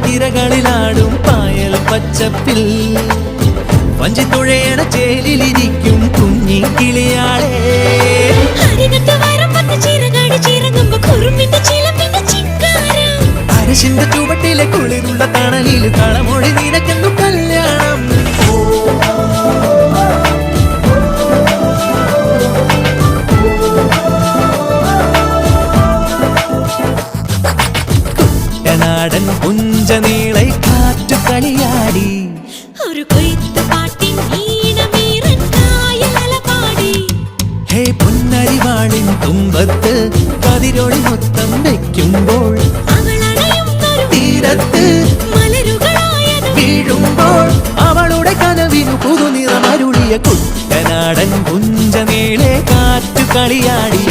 തിരകളിലാടും പായൽ പച്ചപ്പിൽ വഞ്ചിത്തുഴയണ ചേലിലിരിക്കും കുഞ്ഞി കിളിയാളെ അരശിന്റെ ചുവട്ടിലെ കുളിരുള്ള തണലിൽ കളമൊഴി നിനക്കെന്നു കല്യാണം കുട്ടനാടൻ പുഞ്ചനീളെ കാറ്റു കളിയാടി ഒരു കൊയ്ത്ത് പാട്ടിൻ ഈണമീറൻ കായലല പാടി ഹേ പൊന്നരിവാളിൻ തുമ്പത്ത് കതിരൊളി മൊത്തം വെക്കുമ്പോൾ തീരത്ത് വീഴുമ്പോൾ അവളുടെ കനവിനു പുതുനിറമരുളിയ കുട്ടനാടൻ പുഞ്ചനീളെ കാറ്റു കളിയാടി